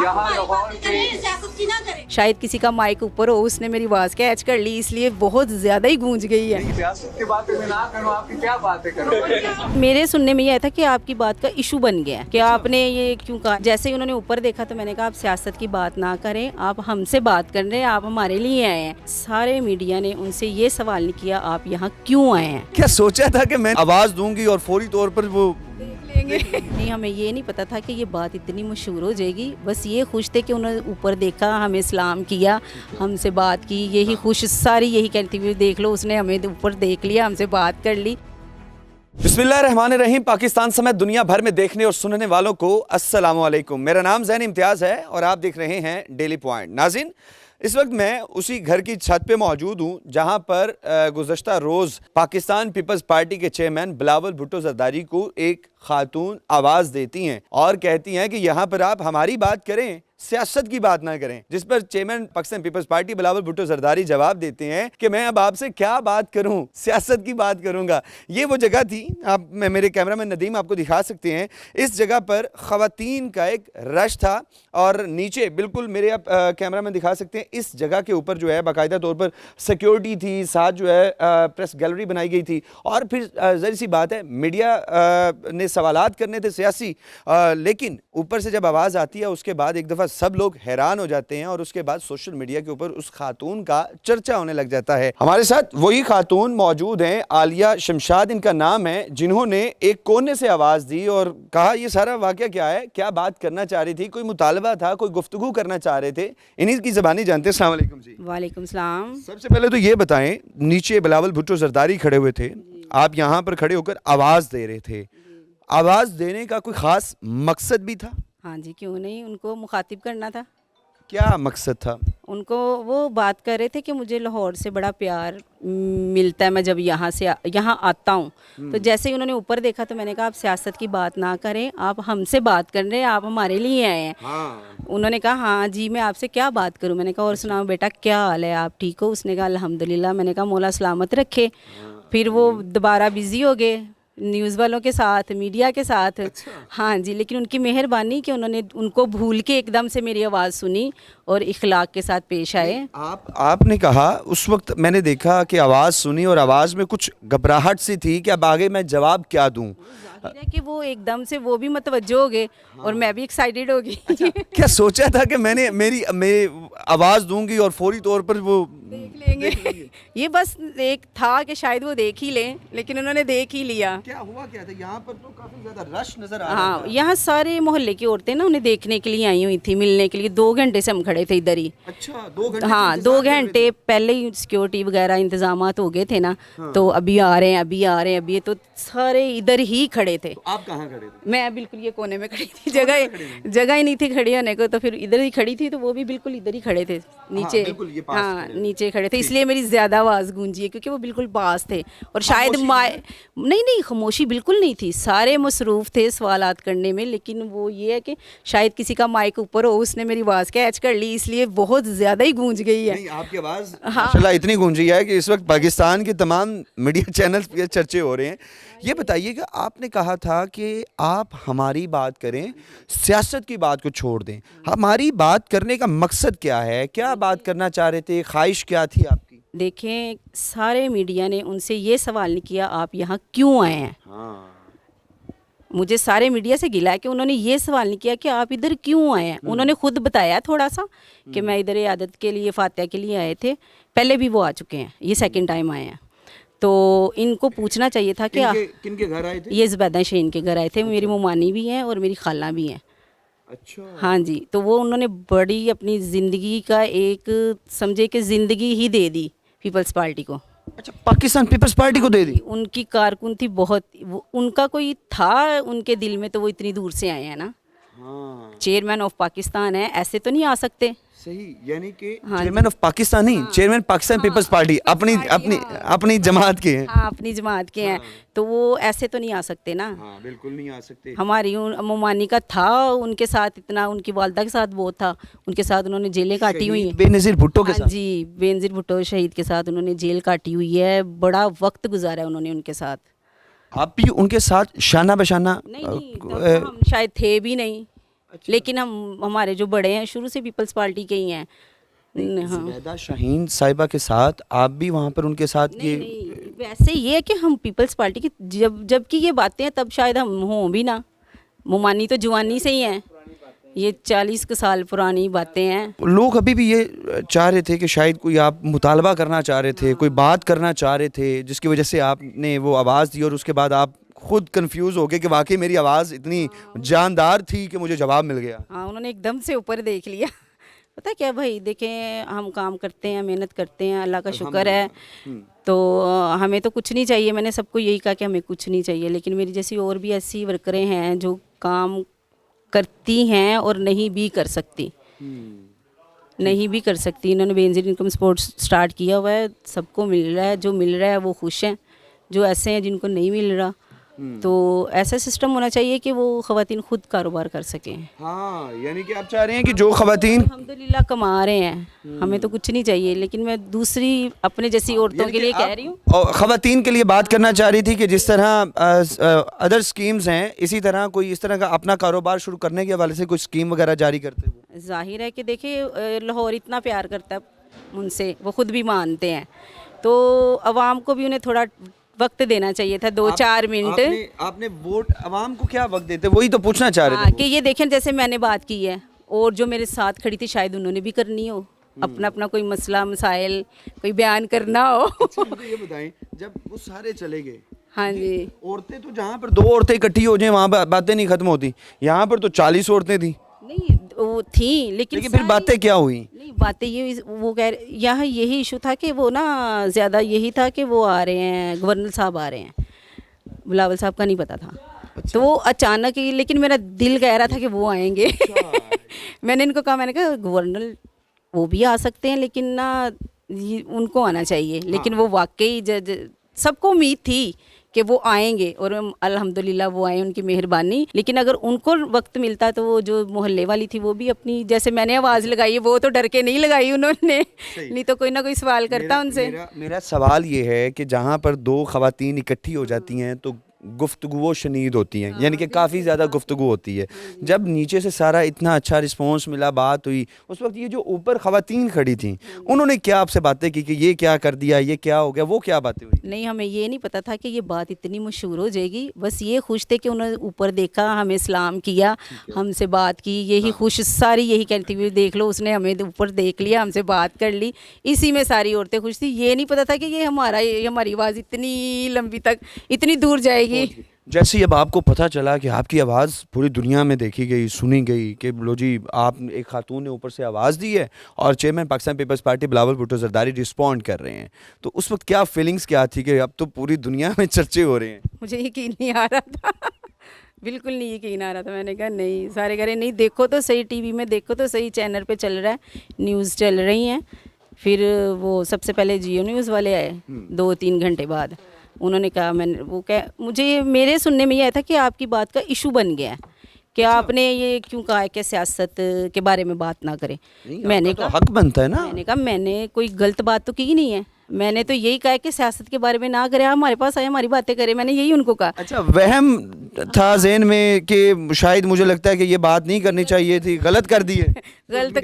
यहाँ लाहौर के शायद किसी का माइक ऊपर हो, उसने मेरी आवाज़ कैच कर ली, इसलिए बहुत ज़्यादा ही गूंज गई है। सियासत की बातें मैं ना करूँ, आपकी क्या बातें करूँ। मेरे सुनने में ये आया था कि आपकी बात का इशू बन गया है कि आपने ये क्यों कहा। जैसे ही उन्होंने ऊपर देखा तो मैंने कहा आप सियासत की बात ना करें, आप हमसे बात कर रहे हैं, आप हमारे लिए आए हैं। सारे मीडिया ने उनसे ये सवाल नहीं किया आप यहाँ क्यों आए हैं। क्या सोचा था कि मैं आवाज़ दूंगी और फौरी तौर पर वो नहीं, हमें ये नहीं पता था कि ये बात इतनी मशहूर हो जाएगी। बस ये खुश थे कि उन्होंने ऊपर देखा, हमें सलाम किया, हमसे बात की, यही खुश सारी यही कहती हुई देख लो उसने हमें ऊपर देख लिया, हमसे बात कर ली। बिस्मिल्लाहिर्रहमानिर्रहीम। पाकिस्तान समेत दुनिया भर में देखने और सुनने वालों को अस्सलाम वालेकुम। मेरा नाम ज़ैन इम्तियाज़ है और आप देख रहे हैं डेली पॉइंट। नाज़रीन, इस वक्त मैं उसी घर की छत पे मौजूद हूँ जहाँ पर गुज़श्ता रोज़ पाकिस्तान पीपल्स पार्टी के चेयरमैन बिलावल भुट्टो ज़रदारी को एक खातून आवाज़ देती हैं और कहती हैं कि यहाँ पर आप हमारी बात करें, सियासत की बात ना करें। जिस पर चेयरमैन पाकिस्तान पीपल्स पार्टी बिलावल भुट्टो ज़रदारी जवाब देते हैं कि मैं अब आपसे क्या बात करूं, सियासत की बात करूंगा। ये वो जगह थी, आप मेरे कैमरामैन नदीम आपको दिखा सकते हैं। इस जगह पर ख़वातीन का एक रश था और नीचे बिल्कुल मेरे आप कैमरामैन दिखा सकते हैं, इस जगह के ऊपर जो है बाकायदा तौर पर सिक्योरिटी थी, साथ जो है प्रेस गैलरी बनाई गई थी। और फिर ज़ाहिर सी बात है मीडिया ने सवालात करने थे सियासी, लेकिन ऊपर से जब आवाज़ आती है उसके बाद एक दफ़ा सब लोग हैरान हो जाते हैं और उसके बाद सोशल मीडिया के ऊपर उस खातून का चर्चा होने लग जाता है। हमारे साथ वही खातून मौजूद हैं, आलिया शमशाद इनका नाम है, जिन्होंने एक कोने से आवाज़ दी और कहा ये सारा वाक़या क्या है, क्या बात करना चाह रही थी, कोई मुतालबा था, कोई गुफ्तगू करना चाह रहे थे। इन्हीं की ज़बानी जानते हैं। अस्सलाम वालेकुम जी। वालेकुम सलाम। सबसे पहले तो ये बताएं, नीचे बिलावल भुट्टो ज़रदारी खड़े हुए थे, आप यहाँ पर खड़े होकर आवाज़ दे रहे थे। आवाज़ देने का कोई ख़ास मकसद भी था? हाँ जी, क्यों नहीं, उनको मुखातिब करना था। क्या मकसद था? उनको वो बात कर रहे थे कि मुझे लाहौर से बड़ा प्यार मिलता है, मैं जब यहाँ आता हूँ। तो जैसे ही उन्होंने ऊपर देखा तो मैंने कहा आप सियासत की बात ना करें, आप हमसे बात कर रहे हैं, आप हमारे लिए आए हैं। हाँ। उन्होंने कहा हाँ जी मैं आपसे क्या बात करूँ। मैंने कहा और सुनाओ बेटा क्या हाल है, आप ठीक हो? उसने कहा अल्हम्दुलिल्लाह। मैंने कहा मौला सलामत रखे। फिर वो दोबारा बिज़ी हो गए न्यूज़ वालों के साथ, मीडिया के साथ। अच्छा। हाँ जी, लेकिन उनकी मेहरबानी कि उन्होंने उनको भूल के एकदम से मेरी आवाज़ सुनी और इखलाक के साथ पेश आए। आपने कहा उस वक्त मैंने देखा कि आवाज़ सुनी और आवाज़ में कुछ घबराहट सी थी कि अब आगे मैं जवाब क्या दूं। जाहिर है कि वो एकदम से वो भी मतवज्जो हो गए और मैं भी एक्साइटेड हो गई। क्या सोचा था कि मेरी आवाज़ दूंगी और फौरी तौर पर वो देख लेंगे। ये बस एक था कि शायद वो देख ही लें, लेकिन उन्होंने देख ही लिया। क्या हुआ क्या था यहाँ पर? तो काफ़ी ज़्यादा रश नज़र आ रहा हाँ, था। यहाँ सारे मोहल्ले की औरतें ना उन्हें देखने के लिए आई हुई थी, मिलने के लिए। 2 घंटे से हम खड़े थे इधर ही। अच्छा, 2 घंटे? हाँ, 2 घंटे पहले ही सिक्योरिटी वगैरह इंतजामात हो गए थे ना। हाँ। तो अभी आ रहे हैं, अभी आ रहे हैं, अभी। तो सारे इधर ही खड़े थे। तो आप कहाँ खड़े थे? मैं बिल्कुल ये कोने में खड़ी थी, जगह ही नहीं थी खड़ी होने को, तो फिर इधर ही खड़ी थी। तो वो भी बिल्कुल इधर ही खड़े थे नीचे। बिल्कुल ये पास हाँ, खड़े थे। नीचे खड़े थे, इसलिए मेरी ज़्यादा आवाज़ गूंजी है क्योंकि वो बिल्कुल पास थे। और शायद नहीं, खामोशी बिल्कुल नहीं थी, सारे मसरूफ़ थे सवालात करने में। लेकिन वो ये है कि शायद किसी का माइक ऊपर हो, उसने मेरी आवाज़ कैच कर ली, इसलिए बहुत ज़्यादा ही गूंज गई है। नहीं, आपकी आवाज़ माशाल्लाह इतनी गूंजी है कि इस वक्त पाकिस्तान के तमाम मीडिया चैनल्स पे चर्चे हो रहे हैं। ये बताइएगा, आपने कहा था कि आप हमारी बात करें, सियासत की बात को छोड़ दें। हमारी बात करने का मकसद क्या है, क्या बात करना चाह रहे थे, ख्वाहिश क्या थी आपकी? देखें, सारे मीडिया ने उनसे ये सवाल नहीं किया आप यहाँ क्यों आए हैं। हाँ। मुझे सारे मीडिया से गिला है कि उन्होंने ये सवाल नहीं किया कि आप इधर क्यों आए हैं। उन्होंने खुद बताया थोड़ा सा कि मैं इधर इयादत के लिए, फातिहा के लिए आए थे। पहले भी वो आ चुके हैं, ये सेकंड टाइम आए हैं। तो इनको पूछना चाहिए था कि किनके घर आए थे? ये ज़ुबैदा शहीन के घर आए थे। मेरी मुमानी भी हैं और मेरी खाला भी हैं। अच्छा। हाँ जी, तो वो उन्होंने बड़ी अपनी ज़िंदगी का एक समझे कि ज़िंदगी ही दे दी पीपल्स पार्टी को। अच्छा, पाकिस्तान पीपल्स पार्टी को दे दी? उनकी कारकुन थी बहुत, उनका कोई था उनके दिल में, तो वो इतनी दूर से आए हैं ना। हाँ। चेयरमैन ऑफ पाकिस्तान है, ऐसे तो नहीं आ सकते। सही, यानी कि हाँ चेयरमैन ऑफ पाकिस्तान नहीं, चेयरमैन पाकिस्तान पीपल्स पार्टी अपनी जमात के हैं। हाँ, अपनी जमात के हैं। तो वो ऐसे तो नहीं आ सकते ना। हाँ, बिल्कुल नहीं आ सकते। हमारी मुमानी का था उनके साथ इतना, उनकी वालदा के साथ वो था, उनके साथ उन्होंने जेलें काटी हुई हैं। बेनज़ीर भुट्टो के हाँ साथ? जी, बेनज़ीर भुट्टो शहीद के साथ उन्होंने जेल काटी हुई है। बड़ा वक्त गुजारा है उन्होंने उनके साथ। आप भी उनके साथ शाना बशाना? नहीं, तब तो हम शायद थे भी नहीं। لیکن ہمارے جو بڑے ہیں شروع سے پیپلز پارٹی کے ہی ہیں. ہاں زبیدہ شاہین صاحبہ کے ساتھ آپ بھی وہاں پر ان کے ساتھ نہیں, ویسے یہ ہے کہ ہم پیپلز پارٹی کی جب کی یہ باتیں ہیں تب شاید ہم ہوں بھی نہ, ممانی تو جوانی سے ہی ہیں, یہ 40 سال پرانی باتیں ہیں. لوگ ابھی بھی یہ چاہ رہے تھے کہ شاید کوئی آپ مطالبہ کرنا چاہ رہے تھے, کوئی بات کرنا چاہ رہے تھے جس کی وجہ سے آپ نے وہ آواز دی اور اس کے بعد آپ خود کنفیوز ہو گئے کہ واقعی میری آواز اتنی جاندار تھی کہ مجھے جواب مل گیا. ہاں انہوں نے ایک دم سے اوپر دیکھ لیا. پتہ کیا بھائی, دیکھیں ہم کام کرتے ہیں, محنت کرتے ہیں, اللہ کا شکر ہے, تو ہمیں تو کچھ نہیں چاہیے. میں نے سب کو یہی کہا کہ ہمیں کچھ نہیں چاہیے, لیکن میری جیسی اور بھی ایسی ورکریں ہیں جو کام کرتی ہیں اور نہیں بھی کر سکتی, نہیں بھی کر سکتی. انہوں نے بینظیر انکم سپورٹ سٹارٹ کیا ہوا ہے, سب کو مل رہا ہے, جو مل رہا ہے وہ خوش ہیں, جو ایسے ہیں جن کو نہیں مل رہا تو ایسا سسٹم ہونا چاہیے کہ وہ خواتین خود کاروبار کر سکیں. ہاں یعنی کہ آپ چاہ رہے ہیں کہ جو خواتین الحمدللہ کما رہے ہیں, ہمیں تو کچھ نہیں چاہیے, لیکن میں دوسری اپنے جیسی عورتوں کے لیے کہہ رہی ہوں, اور خواتین کے لیے بات کرنا چاہ رہی تھی کہ جس طرح ادر اسکیمز ہیں اسی طرح کوئی اس طرح کا اپنا کاروبار شروع کرنے کے حوالے سے کوئی اسکیم وغیرہ جاری کرتے ہوئے. ظاہر ہے کہ دیکھیں لاہور اتنا پیار کرتا ہے ان سے, وہ خود بھی مانتے ہیں, تو عوام کو بھی انہیں تھوڑا وقت دینا چاہیے تھا, 2-4 منٹ. آپ نے ووٹ عوام کو کیا وقت دیتے, وہی تو پوچھنا چاہ رہے تھے کہ یہ دیکھیں جیسے میں نے بات کی ہے اور جو میرے ساتھ کھڑی تھی شاید انہوں نے بھی کرنی ہو, اپنا اپنا کوئی مسئلہ مسائل کوئی بیان کرنا ہو. مجھے یہ بتائیں جب وہ سارے چلے گئے, ہاں جی, عورتیں تو جہاں پر 2 عورتیں اکٹھی ہو جائیں وہاں پر باتیں نہیں ختم ہوتی, یہاں پر تو 40 عورتیں تھیں. نہیں وہ تھیں لیکن پھر باتیں کیا ہوئی؟ نہیں باتیں یہ وہ کہہ رہے, یہاں یہی ایشو تھا کہ وہ نا زیادہ یہی تھا کہ وہ آ رہے ہیں, گورنر صاحب آ رہے ہیں, بلاول صاحب کا نہیں پتا تھا. تو وہ اچانک ہی, لیکن میرا دل کہہ رہا تھا کہ وہ آئیں گے. میں نے ان کو کہا, میں نے کہا گورنر وہ بھی آ سکتے ہیں لیکن نا ان کو آنا چاہیے, لیکن وہ واقعی سب کو امید تھی کہ وہ آئیں گے اور الحمدللہ وہ آئے, ان کی مہربانی. لیکن اگر ان کو وقت ملتا تو وہ جو محلے والی تھی وہ بھی اپنی, جیسے میں نے آواز لگائی وہ تو ڈر کے نہیں لگائی انہوں نے, نہیں تو کوئی نہ کوئی سوال کرتا ان سے. میرا سوال یہ ہے کہ جہاں پر 2 خواتین اکٹھی ہو جاتی ہیں تو گفتگو شنید ہوتی ہیں, یعنی کہ کافی زیادہ گفتگو ہوتی ہے. جب نیچے سے سارا اتنا اچھا رسپانس ملا, بات ہوئی, اس وقت یہ جو اوپر خواتین کھڑی تھیں انہوں نے کیا آپ سے باتیں کی کہ یہ کیا کر دیا, یہ کیا ہو گیا, وہ کیا باتیں ہوئی؟ نہیں ہمیں یہ نہیں پتا تھا کہ یہ بات اتنی مشہور ہو جائے گی, بس یہ خوش تھے کہ انہوں نے اوپر دیکھا, ہمیں سلام کیا, ہم سے بات کی, یہی خوش ساری یہی کہتی ہوئی, دیکھ لو اس نے ہمیں اوپر دیکھ لیا, ہم سے بات کر لی, اسی میں ساری عورتیں خوش تھی. یہ نہیں پتا تھا کہ یہ ہماری آواز اتنی لمبی تک اتنی دور جائے گی. جیسے اب آپ کو پتہ چلا کہ آپ کی آواز پوری دنیا میں دیکھی گئی, سنی گئی, کہ لو جی آپ ایک خاتون نے اوپر سے آواز دی ہے اور چیئرمین پاکستان پیپلز پارٹی بلاول بھٹو زرداری رسپونڈ کر رہے ہیں, تو اس وقت کیا فیلنگز کیا تھی کہ اب تو پوری دنیا میں چرچے ہو رہے ہیں؟ مجھے یقین نہیں آ رہا تھا, بالکل نہیں یقین آ رہا تھا. میں نے کہا نہیں, سارے کہہ رہے نہیں دیکھو تو صحیح, ٹی وی میں دیکھو تو صحیح, چینل پہ چل رہا ہے, نیوز چل رہی ہیں. پھر وہ سب سے پہلے جیو نیوز والے آئے 2-3 گھنٹے بعد, انہوں نے کہا, میں نے وہ مجھے میرے سننے میں یہ آیا تھا کہ آپ کی بات کا ایشو بن گیا ہے, کہ آپ نے یہ کیوں کہا ہے کہ سیاست کے بارے میں بات نہ کریں. میں نے کہا حق بنتا ہے نا. میں نے کہا میں نے کوئی غلط بات تو کی نہیں ہے, میں نے تو یہی کہا ہے کہ سیاست کے بارے میں نہ کریں, آپ ہمارے پاس آئے ہماری باتیں کریں, میں نے یہی ان کو کہا. اچھا, وہم تھا ذہن میں کہ شاید مجھے لگتا ہے کہ یہ بات نہیں کرنی چاہیے تھی, غلط کر دی ہے. غلط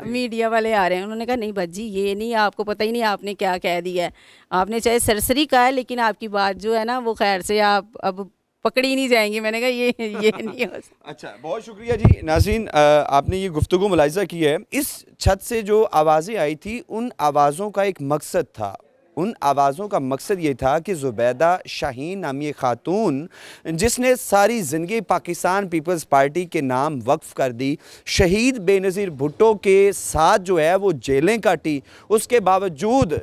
میڈیا والے آ رہے ہیں, انہوں نے کہا نہیں بجی یہ نہیں, آپ کو پتہ ہی نہیں آپ نے کیا کہہ دیا ہے, آپ نے چاہے سرسری کہا ہے لیکن آپ کی بات جو ہے نا وہ خیر سے آپ اب پکڑی نہیں جائیں گی. میں نے کہا یہ نہیں ہو سکتا. اچھا, بہت شکریہ جی. ناظرین, آپ نے یہ گفتگو ملاحظہ کی ہے. اس چھت سے جو آوازیں آئی تھی ان آوازوں کا ایک مقصد تھا, ان آوازوں کا مقصد یہ تھا کہ زبیدہ شاہین نامی خاتون جس نے ساری زندگی پاکستان پیپلز پارٹی کے نام وقف کر دی, شہید بے نظیر بھٹو کے ساتھ جو ہے وہ جیلیں کاٹی, اس کے باوجود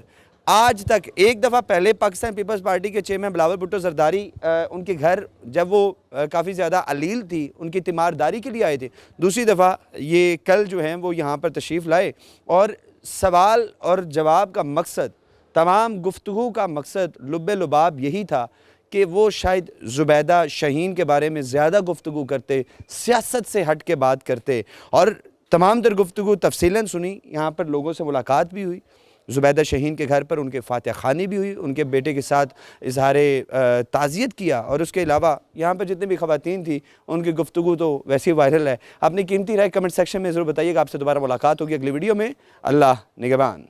آج تک ایک دفعہ پہلے پاکستان پیپلز پارٹی کے چیئرمین بلاول بھٹو زرداری ان کے گھر جب وہ کافی زیادہ علیل تھی ان کی تیمارداری کے لیے آئے تھے, دوسری دفعہ یہ کل جو ہیں وہ یہاں پر تشریف لائے, اور سوال اور جواب کا مقصد, تمام گفتگو کا مقصد لب لباب یہی تھا کہ وہ شاید زبیدہ شاہین کے بارے میں زیادہ گفتگو کرتے, سیاست سے ہٹ کے بات کرتے, اور تمام تر گفتگو تفصیلاً سنی, یہاں پر لوگوں سے ملاقات بھی ہوئی, زبیدہ شہین کے گھر پر ان کے فاتحہ خوانی بھی ہوئی, ان کے بیٹے کے ساتھ اظہار تعزیت کیا, اور اس کے علاوہ یہاں پر جتنے بھی خواتین تھیں ان کی گفتگو تو ویسے ہی وائرل ہے. اپنی قیمتی رائے کمنٹ سیکشن میں ضرور بتائیے گا. آپ سے دوبارہ ملاقات ہوگی اگلی ویڈیو میں. اللہ نگہبان.